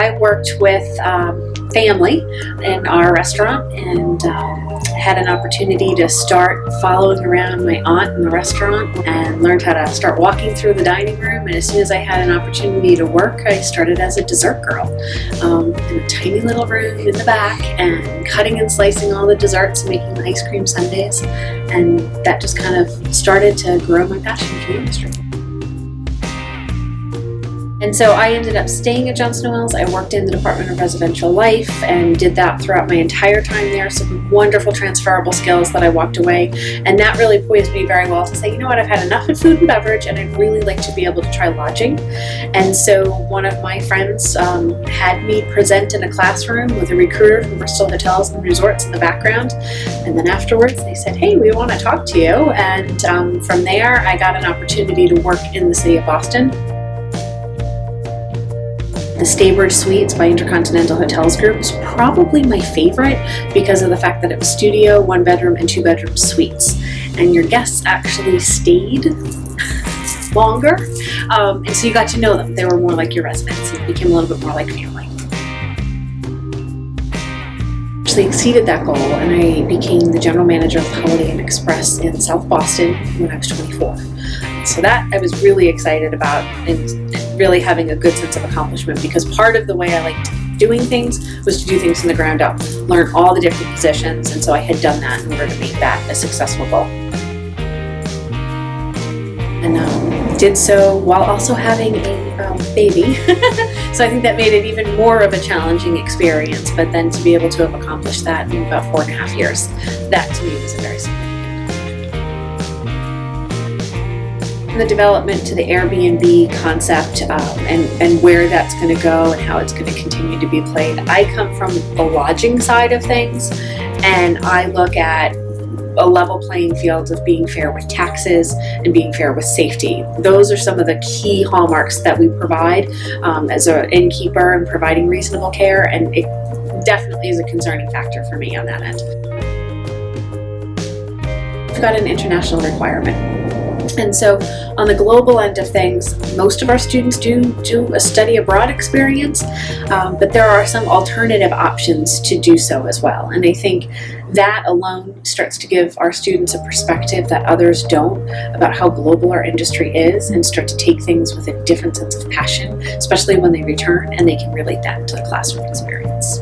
I worked with family in our restaurant and had an opportunity to start following around my aunt in the restaurant and learned how to start walking through the dining room. And as soon as I had an opportunity to work, I started as a dessert girl in a tiny little room in the back and cutting and slicing all the desserts and making ice cream sundaes. And that just kind of started to grow my passion for the industry. And so I ended up staying at Johnson & Wales. I worked in the Department of Residential Life and did that throughout my entire time there. Some wonderful transferable skills that I walked away. And that really poised me very well to say, you know what, I've had enough in food and beverage and I'd really like to be able to try lodging. And so one of my friends had me present in a classroom with a recruiter from Bristol Hotels and Resorts in the background. And then afterwards they said, hey, we want to talk to you. And from there, I got an opportunity to work in the city of Boston. The Staybridge Suites by Intercontinental Hotels Group was probably my favorite because of the fact that it was studio, 1-bedroom, and 2-bedroom suites. And your guests actually stayed longer. And so you got to know them. They were more like your residents. It became a little bit more like family. Actually exceeded that goal, and I became the general manager of Holiday Inn Express in South Boston when I was 24. So that I was really excited about and really having a good sense of accomplishment, because part of the way I liked doing things was to do things from the ground up, learn all the different positions, and so I had done that in order to make that a successful goal. And did so while also having a baby. So I think that made it even more of a challenging experience, but then to be able to have accomplished that in about 4.5 years, that to me was a very significant. The development to the Airbnb concept and where that's going to go and how it's going to continue to be played. I come from the lodging side of things, and I look at a level playing field of being fair with taxes and being fair with safety. Those are some of the key hallmarks that we provide as an innkeeper and providing reasonable care, and it definitely is a concerning factor for me on that end. We've got an international requirement. And so on the global end of things, most of our students do a study abroad experience, but there are some alternative options to do so as well. And I think that alone starts to give our students a perspective that others don't about how global our industry is, and start to take things with a different sense of passion, especially when they return and they can relate that to the classroom experience.